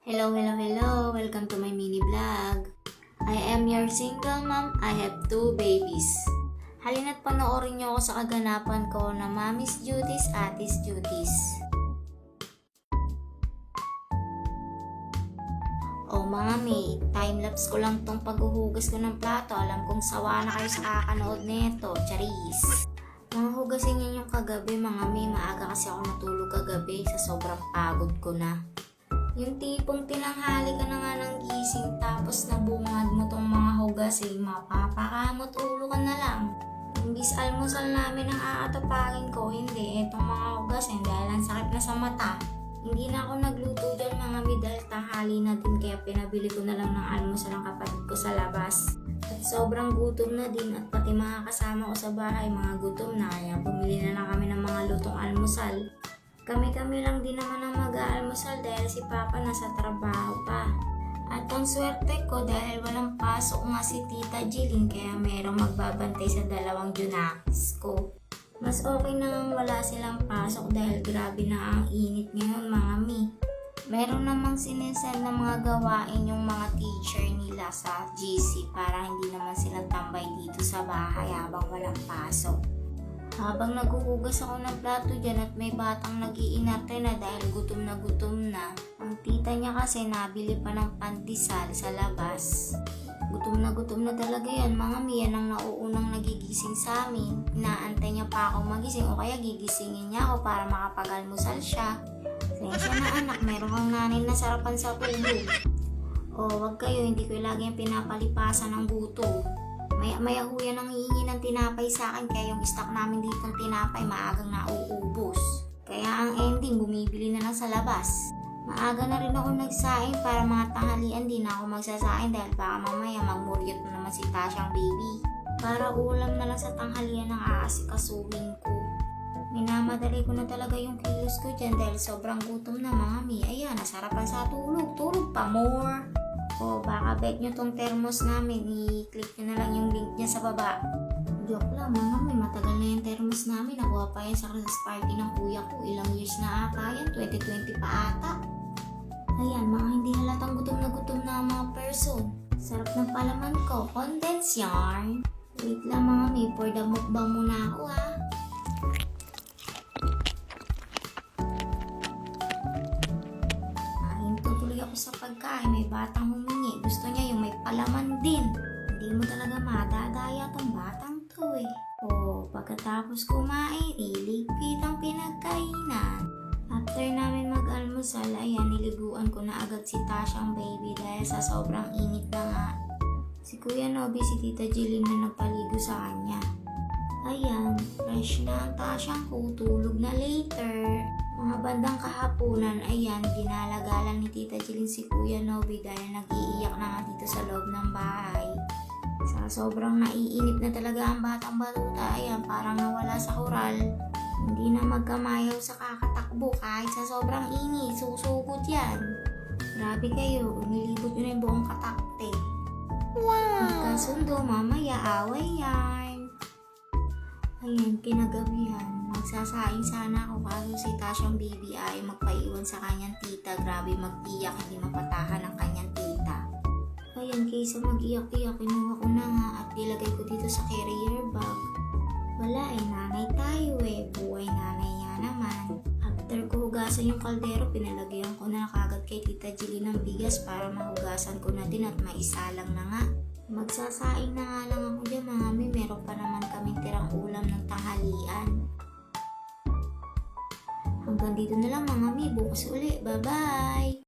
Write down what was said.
Hello, hello, hello! Welcome to my mini vlog. I am your single mom. I have 2 babies. Halina't panoorin niyo ako sa kaganapan ko na Mommy's Duties, Atis Duties. Oh mga may, timelapse ko lang tong paghuhugas ko ng plato. Alam kong sawa na kayo sa kakanood nito. Charis! Mga hugasin niyo yung kagabi mga may. Maaga kasi ako natulog kagabi sa sobrang pagod ko na. Yung tipong tinanghali ka na nga ng gising tapos nabungad mo tong mga hugasin, mapapakamot ulo ka na lang. Imbis almusal namin ang aatapagin ko, hindi, itong mga hugasin dahil ang sakit na sa mata. Hindi na ako nagluto dyan mga midal, tanghali na din kaya pinabili ko na lang ng almusal ang kapatid ko sa labas. At sobrang gutom na din at pati mga kasama ko sa bahay mga gutom na kaya bumili na lang kami ng mga lutong almusal. Kami-kami lang din naman ang mag-aalmusal dahil si Papa nasa trabaho pa. At ang swerte ko dahil walang pasok nga si Tita Jilin kaya merong magbabantay sa 2 junakis ko. Mas okay na nga wala silang pasok dahil grabe na ang init ngayon mga mi. Meron namang sinesend na mga gawain yung mga teacher nila sa GC para hindi naman sila tambay dito sa bahay habang walang pasok. Habang naghuhugas ako ng plato dyan at may batang nag-iinarte na dahil gutom na gutom na. Ang tita niya kasi nabili pa ng pandesal sa labas. Gutom na talaga yan mga miyan ang nauunang nagigising sa amin. Inaantay niya pa ako magising o kaya gigisingin niya ako para makapag-almusal siya. Sensya na anak, meron kang nanay na sarapan sa tulog. O wag kayo, hindi ko lagi yung pinapalipasan ng gutom. Maya ho yan ang hihingi ng tinapay sa akin kaya yung stock namin ditong tinapay maagang nauubos. Kaya ang ending, bumibili na lang sa labas. Maaga na rin ako nagsaing para mga tanghalian din ako magsasaing dahil baka mamaya magmuryot na naman si Tasyang baby. Para ulam na lang sa tanghalian ang aasikasuhin ko. Minamadali ko na talaga yung kilos ko dyan dahil sobrang gutom na mga mi. Ayan, nasarapan sa tulog. Tulog pa more. O baka bet nyo tong thermos namin, i-click nyo na lang yung link niya sa baba. Joke lang mga may, matagal na yung thermos namin. Nakuha pa yan sa Christmas party ng kuya ko. Ilang years na ata yan, 2020 pa ata. Ayan, mga hindi halatang gutom na ang mga person. Sarap ng palaman ko, condensed yarn. Wait lang mga may, for the mukbang muna ako ha. Sa pagkain, may batang humingi. Gusto niya yung may palaman din. Hindi mo talaga madadaya tong batang to eh. O, pagkatapos kumain, iligpit ang pinagkainan. After namin mag-almusal, ayan, niliguan ko na agad si Tasyang baby dahil sa sobrang init na nga. Si Kuya Nobby, si Tita Jilin na nagpaligo sa kanya. Ayan, fresh na ang Tasyang ko, tulog na later. Mga bandang kahaponan, ayan, ginalagalan ni Tita Jilin si Kuya Nobby dahil nag-iiyak na nga dito sa loob ng bahay. Sa sobrang naiinip na talaga ang batang batuta, ayan, parang nawala sa koral. Hindi na magkamayaw sa kakatakbo kahit sa sobrang init, susugod yan. Grabe kayo, nilibot nyo na yung buong katakte. Wow! Magkasundo, mamaya away yan. Ayan, kinagabihan. Magsasaing sana ako kaso si Tasyang baby ay magpaiwan sa kanyang tita. Grabe mag-iyak, hindi mapatahan ang kanyang tita. Ayan, kaysa mag-iyak-iyak, kinuha ko na nga at ilagay ko dito sa carrier bag. Wala eh, nanay tayo eh. Buhay nanay nga naman. After ko hugasan yung kaldero, pinalagyan ko na kagad kay Tita Jilin ng bigas para mahugasan ko na din at maisalang na nga. Magsasaing na nga lang ako dyan mga may, meron pa naman kaming tirang ulam ng tanghalian. Hanggang dito na lang mga mi, bukas uli. Bye-bye!